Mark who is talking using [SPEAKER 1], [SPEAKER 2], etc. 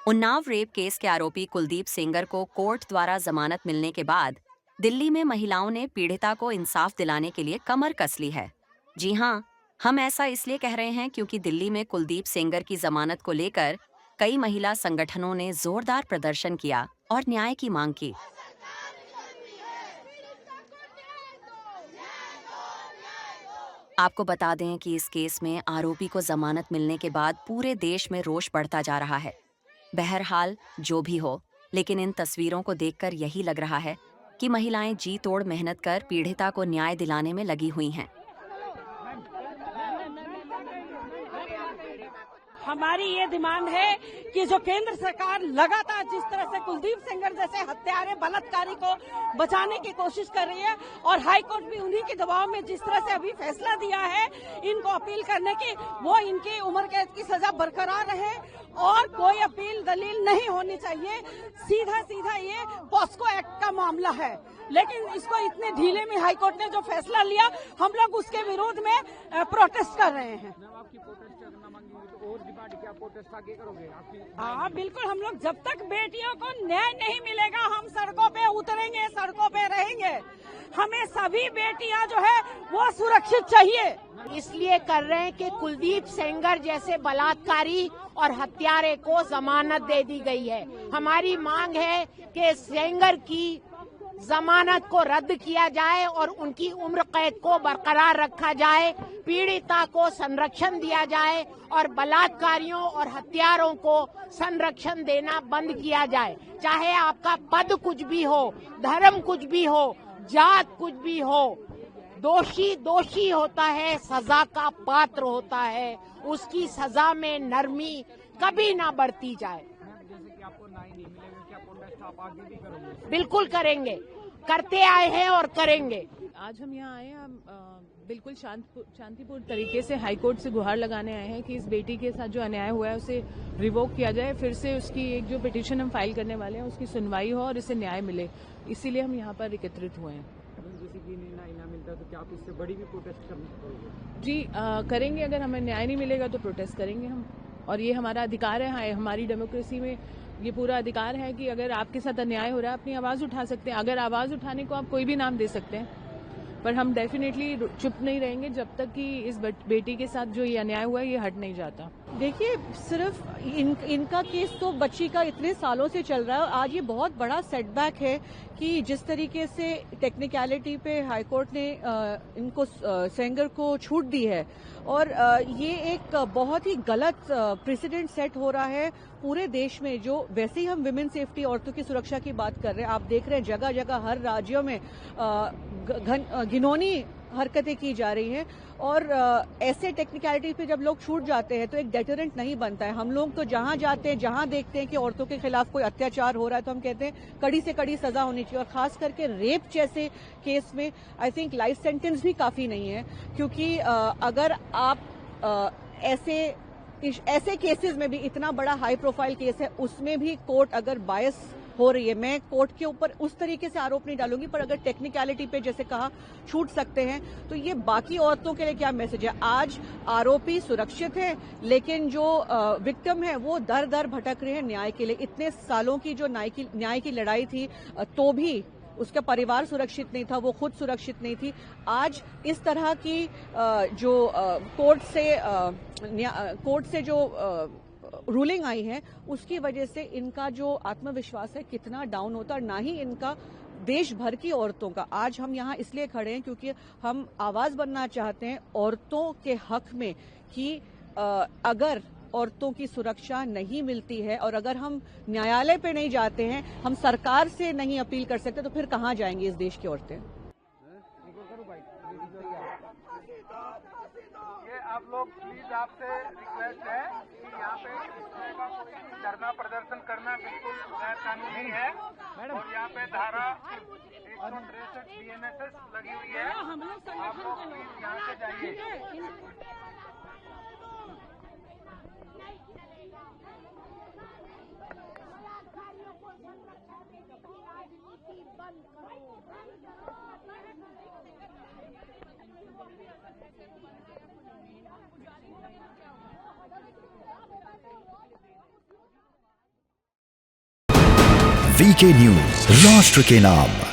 [SPEAKER 1] Unnao rape case के आरोपी कुलदीप सेंगर को कोर्ट द्वारा जमानत मिलने के बाद दिल्ली में महिलाओं ने पीड़िता को इंसाफ दिलाने के लिए कमर कस ली है। जी हाँ, हम ऐसा इसलिए कह रहे हैं क्योंकि दिल्ली में कुलदीप सेंगर की जमानत को लेकर कई महिला संगठनों ने जोरदार प्रदर्शन किया और न्याय की मांग की। आपको बता दें कि इस केस में आरोपी को जमानत मिलने के बाद पूरे देश में रोष बढ़ता जा रहा है। बहरहाल जो भी हो, लेकिन इन तस्वीरों को देखकर यही लग रहा है कि महिलाएं जी तोड़ मेहनत कर पीड़िता को न्याय दिलाने में लगी हुई हैं।
[SPEAKER 2] हमारी ये डिमांड है कि जो केंद्र सरकार लगातार जिस तरह से कुलदीप सेंगर जैसे हत्यारे बलात्कारी को बचाने की कोशिश कर रही है और हाई कोर्ट भी उन्हीं के दबाव में जिस तरह से अभी फैसला दिया है इनको अपील करने की, वो इनकी उम्र कैद की सजा बरकरार रहे और कोई अपील दलील नहीं होनी चाहिए। सीधा सीधा ये पॉस्को एक्ट का मामला है, लेकिन इसको इतने ढीले में हाई कोर्ट ने जो फैसला लिया, हम लोग उसके विरोध में प्रोटेस्ट कर रहे हैं। हाँ बिल्कुल, हम लोग जब तक बेटियों को न्याय नहीं मिलेगा हम सड़कों पे उतरेंगे, सड़कों पे रहेंगे। हमें सभी बेटियां जो है वो सुरक्षित चाहिए।
[SPEAKER 3] इसलिए कर रहे हैं कि कुलदीप सेंगर जैसे बलात्कारी और हत्यारे को जमानत दे दी गई है। हमारी मांग है कि सेंगर की जमानत को रद्द किया जाए और उनकी उम्र कैद को बरकरार रखा जाए, पीड़िता को संरक्षण दिया जाए और बलात्कारियों और हत्यारों को संरक्षण देना बंद किया जाए। चाहे आपका पद कुछ भी हो, धर्म कुछ भी हो, जात कुछ भी हो, दोषी दोषी होता है, सजा का पात्र होता है, उसकी सजा में नरमी कभी ना बरती जाए। बिल्कुल करेंगे, करते आए हैं और करेंगे।
[SPEAKER 4] आज हम यहाँ आए हैं, हम बिल्कुल शांतिपूर्ण तरीके से हाई कोर्ट से गुहार लगाने आए हैं कि इस बेटी के साथ जो अन्याय हुआ है उसे रिवोक किया जाए, फिर से उसकी एक जो पिटीशन हम फाइल करने वाले हैं उसकी सुनवाई हो और इसे न्याय मिले। इसीलिए हम यहाँ पर एकत्रित हुए हैं।
[SPEAKER 5] जैसे कि न्याय ना मिलता तो क्या आप इससे बड़ी भी प्रोटेस्ट करनी पड़ेगी?
[SPEAKER 4] जी करेंगे, अगर हमें न्याय नहीं मिलेगा तो प्रोटेस्ट करेंगे हम, और ये हमारा अधिकार है। हमारी डेमोक्रेसी में ये पूरा अधिकार है कि अगर आपके साथ अन्याय हो रहा है अपनी आवाज उठा सकते हैं। अगर आवाज उठाने को आप कोई भी नाम दे सकते हैं, पर हम डेफिनेटली चुप नहीं रहेंगे जब तक कि इस बेटी के साथ जो ये अन्याय हुआ है ये हट नहीं जाता।
[SPEAKER 6] देखिए, सिर्फ इनका केस तो बच्ची का इतने सालों से चल रहा है। आज ये बहुत बड़ा सेटबैक है कि जिस तरीके से टेक्निकलिटी पे हाईकोर्ट ने इनको सेंगर को छूट दी है, और ये एक बहुत ही गलत प्रेसिडेंट सेट हो रहा है पूरे देश में। जो वैसे ही हम विमेन सेफ्टी, औरतों की सुरक्षा की बात कर रहे हैं, आप देख रहे हैं जगह जगह हर राज्यों में घिनौनी हरकतें की जा रही हैं, और ऐसे टेक्निकलिटी पे जब लोग छूट जाते हैं तो एक डेटरेंट नहीं बनता है। हम लोग तो जहां जाते हैं, जहां देखते हैं कि औरतों के खिलाफ कोई अत्याचार हो रहा है, तो हम कहते हैं कड़ी से कड़ी सजा होनी चाहिए। और खास करके रेप जैसे केस में आई थिंक लाइफ सेंटेंस भी काफी नहीं है, क्योंकि अगर आप ऐसे केसेस में भी, इतना बड़ा हाई प्रोफाइल केस है, उसमें भी कोर्ट अगर बायस हो रही है, मैं कोर्ट के ऊपर उस तरीके से आरोप नहीं डालूंगी, पर अगर टेक्निकलिटी पे जैसे कहा छूट सकते हैं, तो ये बाकी औरतों के लिए क्या मैसेज है? आज आरोपी सुरक्षित है, लेकिन जो विक्टिम है वो दर दर भटक रहे हैं न्याय के लिए। इतने सालों की जो न्याय की लड़ाई थी, तो भी उसका परिवार सुरक्षित नहीं था, वो खुद सुरक्षित नहीं थी। आज इस तरह की जो कोर्ट से जो रूलिंग आई है, उसकी वजह से इनका जो आत्मविश्वास है कितना डाउन होता है, और ना ही इनका देश भर की औरतों का। आज हम यहाँ इसलिए खड़े हैं क्योंकि हम आवाज बनना चाहते हैं औरतों के हक में कि अगर औरतों की सुरक्षा नहीं मिलती है और अगर हम न्यायालय पे नहीं जाते हैं, हम सरकार से नहीं अपील कर सकते, तो फिर कहाँ जाएंगी इस देश की औरतें?
[SPEAKER 5] ये आप लोग प्लीज, आपसे रिक्वेस्ट है कि यहाँ पे इस तरह का कोई धरना प्रदर्शन करना बिल्कुल गैर कानूनी है, और यहाँ पे धारा 163 BNSS लगी हुई है। आप लोग प्लीज यहाँ से जाइए।
[SPEAKER 7] वीके न्यूज, राष्ट्र के नाम।